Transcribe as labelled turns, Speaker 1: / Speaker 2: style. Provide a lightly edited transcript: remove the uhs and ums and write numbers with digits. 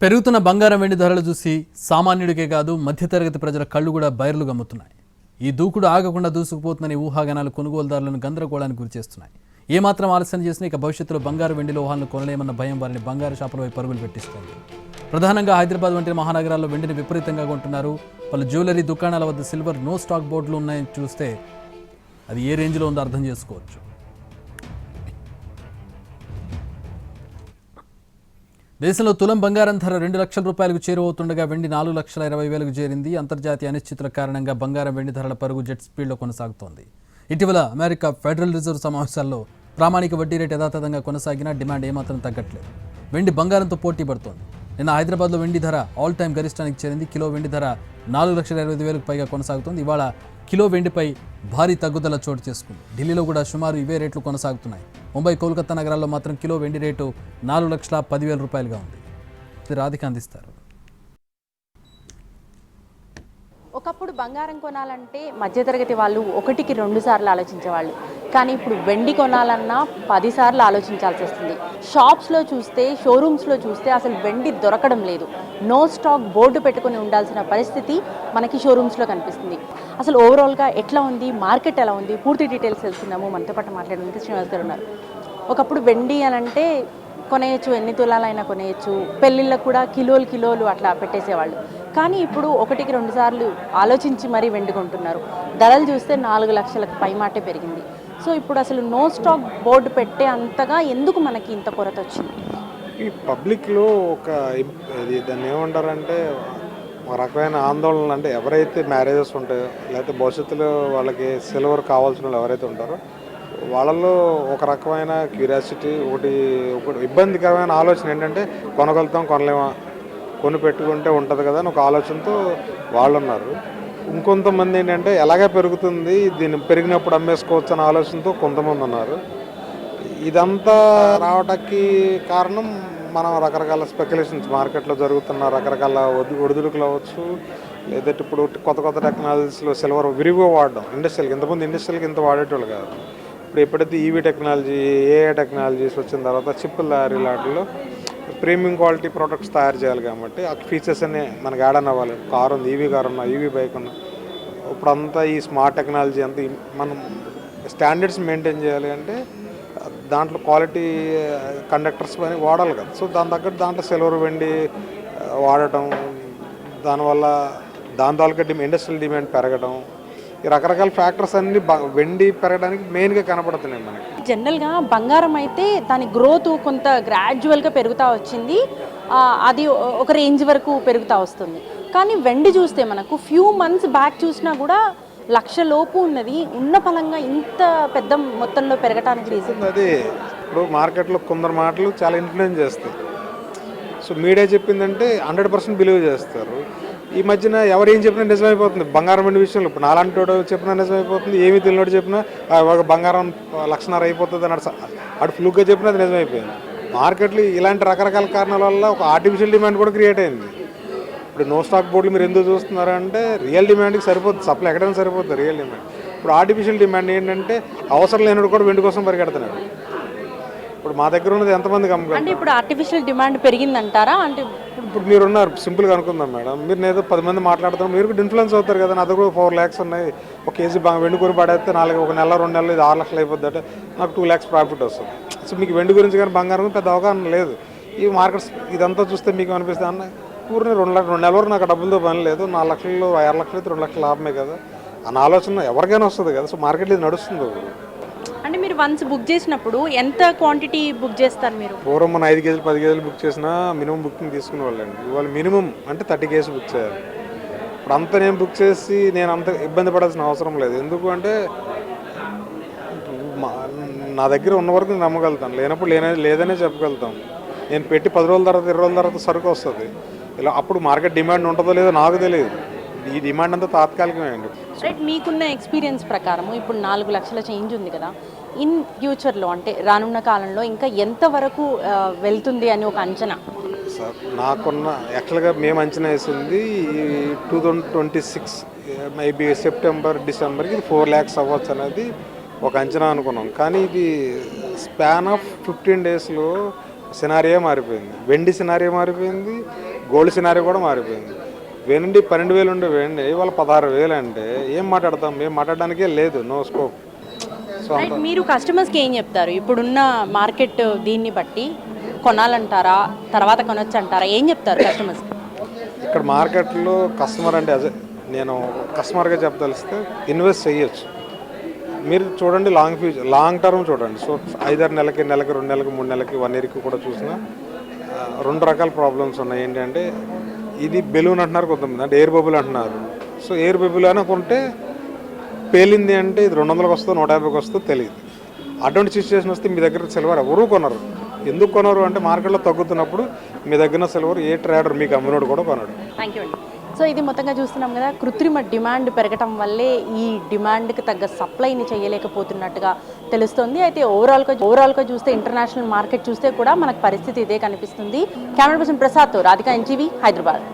Speaker 1: పెరుగుతున్న బంగారం వెండి ధరలు చూసి సామాన్యుడికే కాదు మధ్యతరగతి ప్రజల కళ్ళు కూడా బైర్లు గమ్ముతున్నాయి. ఈ దూకుడు ఆగకుండా దూసుకుపోతుందని ఊహాగానాలు కొనుగోలుదారులను గందరగోళానికి గురిచేస్తున్నాయి. ఏమాత్రం ఆలస్యం చేసినా ఇక భవిష్యత్తులో బంగారు వెండి లోహాలను కొనలేమన్న భయం వారిని బంగారు షాపులపై పరుగులు పెట్టిస్తోంది. ప్రధానంగా హైదరాబాద్ వంటి మహానగరాల్లో వెండిని విపరీతంగా కొంటున్నారు. పలు జ్యువెలరీ దుకాణాల వద్ద సిల్వర్ నో స్టాక్ బోర్డులు ఉన్నాయని చూస్తే అది ఏ రేంజ్లో ఉందో అర్థం చేసుకోవచ్చు. దేశంలో తులం బంగారం ధర 2 లక్షల రూపాయలకు చేరువవుతుండగా వెండి 4,20,000కు చేరింది. అంతర్జాతీయ అనిశ్చితుల కారణంగా బంగారం వెండి ధరల పరుగు జెట్ స్పీడ్లో కొనసాగుతోంది. ఇటీవల అమెరికా ఫెడరల్ రిజర్వ్ సమావేశాల్లో ప్రామాణిక వడ్డీ రేటు యథాతథంగా కొనసాగినా డిమాండ్ ఏమాత్రం తగ్గట్లేదు. వెండి బంగారంతో పోటీ పడుతోంది. నిన్న హైదరాబాద్లో వెండి ధర ఆల్ టైమ్ గరిష్టానికి చేరింది. కిలో వెండి ధర 4,25,000కు పైగా కొనసాగుతోంది. ఇవాళ కిలో వెండిపై భారీ తగ్గుదల చోటు చేసుకుంది. ఢిల్లీలో కూడా సుమారు ఇవే రేట్లు కొనసాగుతున్నాయి. ముంబై, కోల్కతా నగరాల్లో మాత్రం కిలో వెండి రేటు 4,10,000 రూపాయలుగా ఉంది. రాధిక అందిస్తారు.
Speaker 2: ఒకప్పుడు బంగారం కొనాలంటే మధ్యతరగతి వాళ్ళు 1కి 2 సార్లు ఆలోచించేవాళ్ళు. కానీ ఇప్పుడు వెండి కొనాలన్నా 10 సార్లు ఆలోచించాల్సి వస్తుంది. షాప్స్లో చూస్తే, షోరూమ్స్లో చూస్తే అసలు వెండి దొరకడం లేదు. నో స్టాక్ బోర్డు పెట్టుకుని ఉండాల్సిన పరిస్థితి మనకి షోరూమ్స్లో కనిపిస్తుంది. అసలు ఓవరాల్గా ఎట్లా ఉంది, మార్కెట్ ఎలా ఉంది, పూర్తి డీటెయిల్స్ తెలుసుకుందాము. మనతో పాటు మాట్లాడడానికి శ్రీనివాస్ గారు ఉన్నారు. ఒకప్పుడు వెండి అని అంటే కొనేయచ్చు, ఎన్ని తులాలైనా కొనేయచ్చు, పెళ్ళిళ్ళకు కూడా కిలోలు అట్లా పెట్టేసేవాళ్ళు. కానీ ఇప్పుడు 1కి 2 సార్లు ఆలోచించి మరీ వెండి కొంటున్నారు. ధరలు చూస్తే 4 లక్షలకు పైమాటే పెరిగింది. సో ఇప్పుడు అసలు నో స్టాక్ బోర్డు పెట్టే అంతగా ఎందుకు మనకి ఇంత కొరత వచ్చింది?
Speaker 3: ఈ పబ్లిక్లో దాన్ని ఏమంటారంటే ఒక రకమైన ఆందోళన. అంటే ఎవరైతే మ్యారేజెస్ ఉంటాయో లేకపోతే భవిష్యత్తులో వాళ్ళకి సిల్వర్ కావాల్సిన వాళ్ళు ఎవరైతే ఉంటారో వాళ్ళలో ఒక రకమైన క్యూరియాసిటీ, ఒకటి ఇబ్బందికరమైన ఆలోచన ఏంటంటే కొనగలుగుతాం, కొనలేమా, కొని పెట్టుకుంటే ఉంటుంది కదా అని ఒక ఆలోచనతో వాళ్ళు ఉన్నారు. ఇంకొంతమంది ఏంటంటే ఎలాగే పెరుగుతుంది, దీన్ని పెరిగినప్పుడు అమ్మేసుకోవచ్చు అనే ఆలోచనతో కొంతమంది ఉన్నారు. ఇదంతా రావడానికి కారణం మనం రకరకాల స్పెక్యులేషన్స్ మార్కెట్లో జరుగుతున్న రకరకాల ఒడిదుడుకులు అవ్వచ్చు, లేదంటే ఇప్పుడు కొత్త టెక్నాలజీస్లో సిల్వర్ విరివిగా వాడడం. ఇంతకుముందు ఇండస్ట్రియల్కి ఇంత వాడేటోళ్ళు కాదు. ఇప్పుడు ఎప్పుడైతే ఈవీ టెక్నాలజీ, ఏఐ టెక్నాలజీస్ వచ్చిన తర్వాత చిప్పుల తయారీ లాంటిలో ప్రీమియం క్వాలిటీ ప్రొడక్ట్స్ తయారు చేయాలి కాబట్టి ఆ ఫీచర్స్ అన్నీ మనకి యాడ్ అన్ అవ్వాలి. కారు ఉంది, ఈవీ కారు ఉన్నా, ఈవీ బైక్ ఉన్నా, ఇప్పుడంతా ఈ స్మార్ట్ టెక్నాలజీ అంతా మనం స్టాండర్డ్స్ మెయింటైన్ చేయాలి అంటే దాంట్లో క్వాలిటీ కండక్టర్స్ అని వాడాలి కదా. సో దాని తగ్గట్టు దాంట్లో సిల్వర్ వెండి వాడటం, దానివల్ల దాని తాలూకా ఇండస్ట్రియల్ డిమాండ్ పెరగడం, ఈ రకరకాల ఫ్యాక్టర్స్ అన్ని వెండి పెరగడానికి మెయిన్గా కనపడుతున్నాయి మనకి.
Speaker 2: జనరల్గా బంగారం అయితే దాని గ్రోత్ కొంత గ్రాడ్యువల్గా పెరుగుతూ వచ్చింది. అది ఒక రేంజ్ వరకు పెరుగుతూ వస్తుంది. కానీ వెండి చూస్తే మనకు ఫ్యూ మంత్స్ బ్యాక్ చూసినా కూడా 1,00,000 లోపు ఉన్నది. ఉన్న ఫలంగా ఇంత పెద్ద మొత్తంలో పెరగడానికి రీజన్
Speaker 3: అది ఇప్పుడు మార్కెట్లో కొందరు మాటలు చాలా ఇన్ఫ్లుయెన్స్ చేస్తాయి. సో మీడియా చెప్పిందంటే 100% బిలీవ్ చేస్తారు. ఈ మధ్యన ఎవరు ఏం చెప్పినా నిజమైపోతుంది. బంగారం వెండి విషయంలో ఇప్పుడు నాలాంటి చెప్పినా నిజమైపోతుంది, ఏమీ తెలియనోడు చెప్పినా ఒక బంగారం 1,00,000 అయిపోతుంది అని అటు ఫ్లూక్గా చెప్పినా అది నిజమైపోయింది. మార్కెట్లో ఇలాంటి రకరకాల కారణాల వల్ల ఒక ఆర్టిఫిషియల్ డిమాండ్ కూడా క్రియేట్ అయింది. ఇప్పుడు నో స్టాక్ బోర్డులు మీరు ఎందుకు చూస్తున్నారంటే రియల్ డిమాండ్కి సరిపోతుంది, సప్లై ఎక్కడైనా సరిపోతుంది రియల్ డిమాండ్. ఇప్పుడు ఆర్టిఫిషియల్ డిమాండ్ ఏంటంటే అవసరం లేనివాడు కూడా వెండి కోసం పరిగెడుతున్నాడు. ఇప్పుడు మా దగ్గర ఉన్నది ఎంతమందికి అమ్ముకోవాలి
Speaker 2: అంటే ఇప్పుడు ఆర్టిఫిషియల్ డిమాండ్ పెరిగిందంటారా? అంటే
Speaker 3: ఇప్పుడు మీరున్నారు, సింపుల్గా అనుకుందాం మేడం, మీరు నేను 10 మంది మాట్లాడుతున్నారు, మీరు కూడా ఇన్ఫ్లుయెన్స్ అవుతారు కదా. నా దగ్గర 4 lakhs ఉన్నాయి, ఒక కేజీ వెండి కొని పడేస్తే 1 నెల 2 నెలలు ఇది 6 లక్షలు అయిపోద్ది అంటే నాకు 2 lakhs ప్రాఫిట్ వస్తుంది. సో మీకు వెండి గురించి కానీ బంగారం పెద్ద అవగాహన లేదు. ఈ మార్కెట్స్ ఇదంతా చూస్తే మీకు అనిపిస్తుంది అన్న ఊరిని 2 నెలల వరకు నాకు డబ్బులతో పని లేదు, 4 లక్షలు 6 లక్షలు అయితే 2 లక్షలు లాభమే కదా అన్న ఆలోచన ఎవరికైనా వస్తుంది కదా. సో మార్కెట్లో ఇది నడుస్తుంది.
Speaker 2: అంటే మీరు వన్స్ బుక్ చేసినప్పుడు ఎంత క్వాంటిటీ బుక్ చేస్తారు మీరు?
Speaker 3: పూర్వం మన 5 కేజీలు 10 కేజీలు బుక్ చేసినా మినిమం బుకింగ్ తీసుకునే వాళ్ళండి. ఇవాళ మినిమం అంటే 30 కేజీలు బుక్ చేయాలి. ఇప్పుడు అంతా నేను బుక్ చేసి నేను అంత ఇబ్బంది పడాల్సిన అవసరం లేదు. ఎందుకు అంటే నా దగ్గర ఉన్న వరకు నేను నమ్మగలుగుతాను, లేనప్పుడు లేదనే చెప్పగలుగుతాం. నేను పెట్టి 10 రోజుల తర్వాత 20 రోజుల తర్వాత సరుకు వస్తుంది. ఇలా అప్పుడు మార్కెట్ డిమాండ్ ఉంటుందో లేదో నాకు తెలియదు. ఈ డిమాండ్ అంతా తాత్కాలికమే అండి.
Speaker 2: రైట్, మీకున్న ఎక్స్పీరియన్స్ ప్రకారము ఇప్పుడు 4 లక్షల చేంజ్ ఉంది కదా, ఇన్ ఫ్యూచర్లో అంటే రానున్న కాలంలో ఇంకా ఎంతవరకు వెళ్తుంది అని ఒక అంచనా?
Speaker 3: సార్ నాకున్న యాక్చువల్గా మేము అంచనా వేసింది 2026 మేబీ సెప్టెంబర్ డిసెంబర్కి ఇది 4 lakhs అవ్వచ్చు అనేది ఒక అంచనా అనుకున్నాం. కానీ ఇది స్పాన్ ఆఫ్ 15 daysలో సినారియో మారిపోయింది, వెండి సినారియో మారిపోయింది, గోల్డ్ సినారియో కూడా మారిపోయింది. వెండి 12,000 ఉండే వెండి ఇవాళ 16,000 అంటే ఏం మాట్లాడతాం? మేము మాట్లాడడానికే లేదు, నో స్కోప్. సో
Speaker 2: రైట్, మీరు కస్టమర్స్కి ఏం చెప్తారు? ఇప్పుడున్న మార్కెట్ దీన్ని బట్టి కొనాలంటారా, తర్వాత కొనొచ్చు అంటారా, ఏం చెప్తారు కస్టమర్స్?
Speaker 3: ఇక్కడ మార్కెట్లో కస్టమర్ అంటే నేను కస్టమర్గా చెప్పదలిస్తే ఇన్వెస్ట్ చేయొచ్చు. మీరు చూడండి, లాంగ్ టర్మ్ చూడండి. సో 5-6 నెలలకి, 2 నెలలకి, 3 నెలలకి, 1 ఇయర్కి కూడా చూసినా 2 రకాల ప్రాబ్లమ్స్ ఉన్నాయి. ఏంటంటే ఇది బెలూన్ అంటున్నారు కొంతమంది, అంటే ఎయిర్ బబుల్ అంటున్నారు. సో ఎయిర్ బబుల్ అని కొంటే పేలింది అంటే ఇది 200కి వస్తుందో 150కి వస్తుందో తెలియదు. అటువంటి సిచ్యువేషన్ వస్తే మీ దగ్గర సిల్వర్ ఎవరు కొనరు. ఎందుకు కొనరు అంటే మార్కెట్లో తగ్గుతున్నప్పుడు మీ దగ్గర సిల్వర్ ఏ ట్రేడర్ మీకు అమ్మినోడు కూడా కొనడు.
Speaker 2: థ్యాంక్ యూ అండి. సో ఇది మొత్తంగా చూస్తున్నాం కదా, కృత్రిమ డిమాండ్ పెరగటం వల్లే ఈ డిమాండ్కి తగ్గ సప్లైని చేయలేకపోతున్నట్టుగా తెలుస్తుంది. అయితే ఓవరాల్గా చూస్తే ఇంటర్నేషనల్ మార్కెట్ చూస్తే కూడా మనకు పరిస్థితి ఇదే కనిపిస్తుంది. కెమెరా పర్సన్ ప్రసాద్తో రాధిక, NTV, హైదరాబాద్.